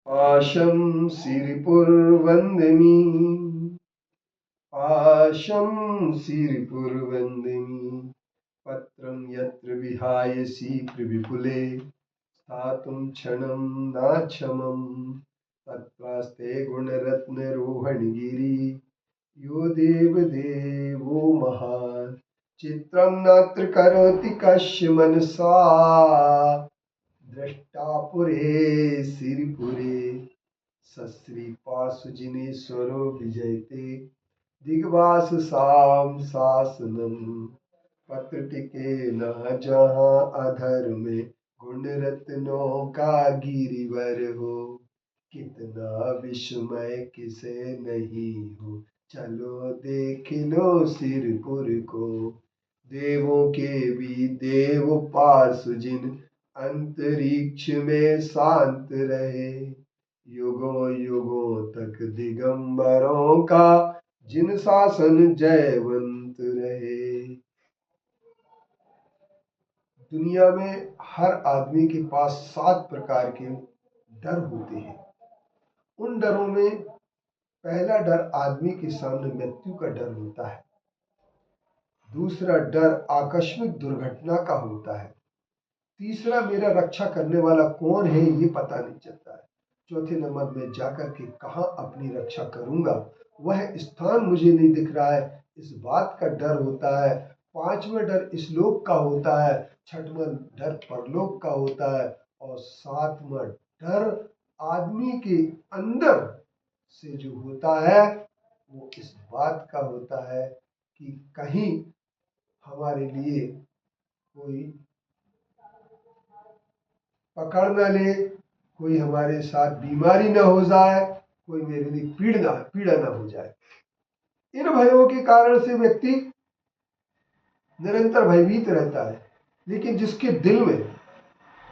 पाशं सिरिपुरवन्दिनी पाशं सिरिपुरवन्दिनी पत्रं यत्र विहायसि कृविपुले स्थातुं क्षणं नाक्षमं तत्रास्ते गुणरत्नरोहणगिरि यो देवदेवो महान् चित्रं नात्र करोति कस्य मनसा दृष्टापुरे सिरिपुरे सश्रीपाशुजिनेश्वरो विजयते दिग्वाससां शासनम् पत्रटिके न जहाँ अधर में गुण रत्नों का गिरिवर हो कितना विस्मय किसे नहीं हो चलो देख लो सिरपुर को देवों के भी देव पाशुजिन अंतरिक्ष में शांत रहे युगों युगों तक दिगंबरों का जिन शासन जयवंत रहे। दुनिया में हर आदमी के पास 7 प्रकार के डर होते हैं। उन डरों में पहला डर आदमी के सामने मृत्यु का डर होता है। दूसरा डर आकस्मिक दुर्घटना का होता है। तीसरा मेरा रक्षा करने वाला कौन है ये पता नहीं चलता है। चौथे नंबर में जाकर के कहाँ अपनी रक्षा करूंगा वह स्थान मुझे नहीं दिख रहा है, इस बात का डर होता है। पांचवा डर इस लोक का होता है, छठवां डर परलोक का होता है और सातवां डर आदमी के अंदर से जो होता है वो इस बात का होता है कि कहीं हमारे लिए कोई पकड़ न ले, कोई हमारे साथ बीमारी न हो जाए, कोई मेरे लिए पीड़ा न हो जाए। इन भयों के कारण से व्यक्ति निरंतर भयभीत रहता है। लेकिन जिसके दिल में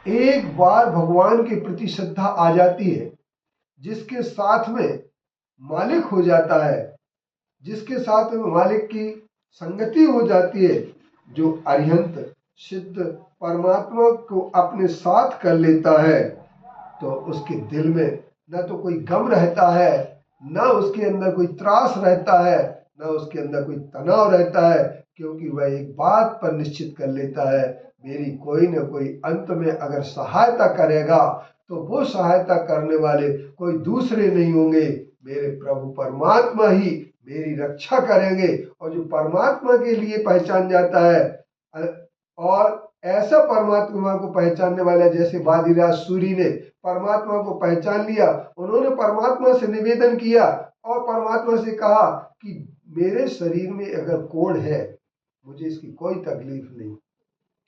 एक बार भगवान के प्रति श्रद्धा आ जाती है, जिसके साथ में मालिक हो जाता है, जिसके साथ में मालिक की संगति हो जाती है, जो अरिहंत सिद्ध परमात्मा को अपने साथ कर लेता है, तो उसके दिल में न तो कोई गम रहता है, न उसके अंदर कोई त्रास रहता है, न उसके अंदर कोई तनाव रहता है, क्योंकि वह एक बात पर निश्चित कर लेता है मेरी कोई न कोई अंत में अगर सहायता करेगा तो वो सहायता करने वाले कोई दूसरे नहीं होंगे, मेरे प्रभु परमात्मा ही मेरी रक्षा करेंगे। और जो परमात्मा के लिए पहचान जाता है और ऐसा परमात्मा को पहचानने वाला, जैसे वादिराज सूरी ने परमात्मा को पहचान लिया, उन्होंने परमात्मा से निवेदन किया और परमात्मा से कहा कि मेरे शरीर में अगर कोढ़ है मुझे इसकी कोई तकलीफ नहीं।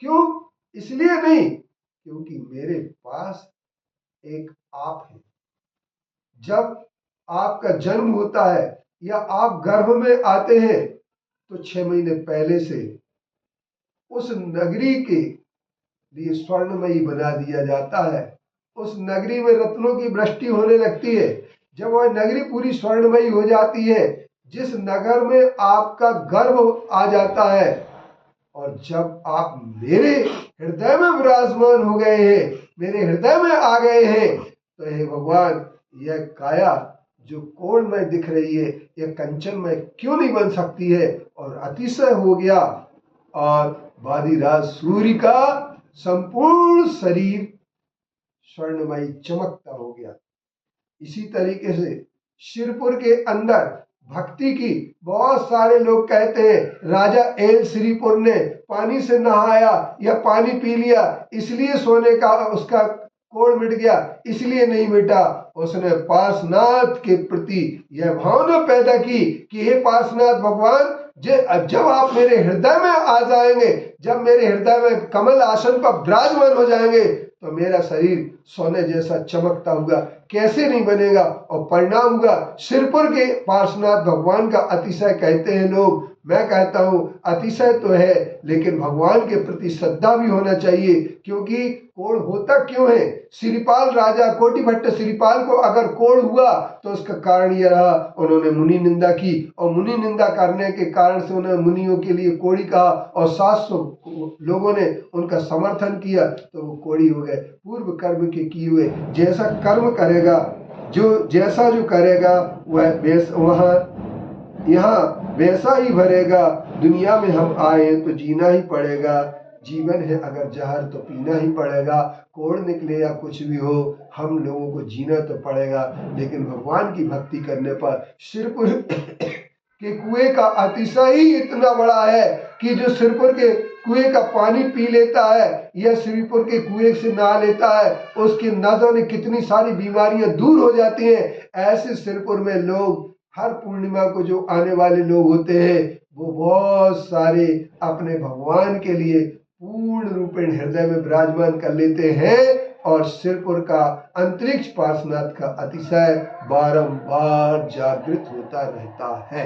क्यों? इसलिए नहीं क्योंकि मेरे पास एक आप है। जब आपका जन्म होता है या आप गर्भ में आते हैं तो 6 महीने पहले से उस नगरी के लिए स्वर्णमयी बना दिया जाता है। उस नगरी में रत्नों की वृष्टि होने लगती है। जब वह नगरी पूरी स्वर्णमयी हो जाती है, जिस नगर में आपका गर्भ आ जाता है, और जब आप मेरे हृदय में विराजमान हो गए हैं, मेरे हृदय में आ गए हैं, तो हे भगवान यह काया जो कोढ़मय दिख रही है यह कंचनमय क्यों नहीं बन सकती है। और अतिशय हो गया और वादिराज सूर्य का संपूर्ण शरीर स्वर्णमयी चमकता हो गया। इसी तरीके से शिरपुर के अंदर भक्ति की बहुत सारे लोग कहते हैं राजा एल श्रीपुर ने पानी से नहाया या पानी पी लिया इसलिए सोने का उसका कोढ़ मिट गया, इसलिए नहीं मिटा। उसने पार्श्वनाथ के प्रति यह भावना पैदा की कि हे पार्श्वनाथ भगवान, जब आप मेरे हृदय में आ जाएंगे, जब मेरे हृदय में कमल आसन पर विराजमान हो जाएंगे तो मेरा शरीर सोने जैसा चमकता होगा, कैसे नहीं बनेगा। और परिणाम हुआ सिरपुर के पार्श्वनाथ भगवान का अतिशय कहते हैं लोग। मैं कहता हूं अतिशय तो है लेकिन भगवान के प्रति श्रद्धा भी होना चाहिए। क्योंकि कोढ़ होता क्यों है? श्रीपाल राजा कोटि भट्ट श्रीपाल को अगर कोढ़ हुआ तो उसका कारण यह रहा उन्होंने मुनि निंदा की, और मुनि निंदा करने के कारण से उन्होंने मुनियों के लिए कोढ़ी कहा और 700 लोगों ने उनका समर्थन किया तो वो कोढ़ी हो गए। पूर्व कर्म के किए हुए जैसा कर्म करेगा जो जैसा जो करेगा वह वहाँ यहाँ वैसा ही भरेगा। दुनिया में हम आए तो जीना ही पड़ेगा, जीवन है अगर जहर तो पीना ही पड़ेगा। कोड़ निकले या कुछ भी हो, हम लोगों को जीना तो पड़ेगा। लेकिन भगवान की भक्ति करने पर सिरपुर के कुएं का अतिशय ही इतना बड़ा है कि जो सिरपुर के कुएं का पानी पी लेता है या श्रीपुर के कुएं से नहा लेता है, उसकी न जाने कितनी सारी बीमारियां दूर हो जाती हैं। ऐसे सिरपुर में लोग हर पूर्णिमा को जो आने वाले लोग होते हैं वो बहुत सारे अपने भगवान के लिए पूर्ण रूपेण हृदय में विराजमान कर लेते हैं और सिरपुर का अंतरिक्ष पार्श्वनाथ का अतिशय बारंबार जागृत होता रहता है।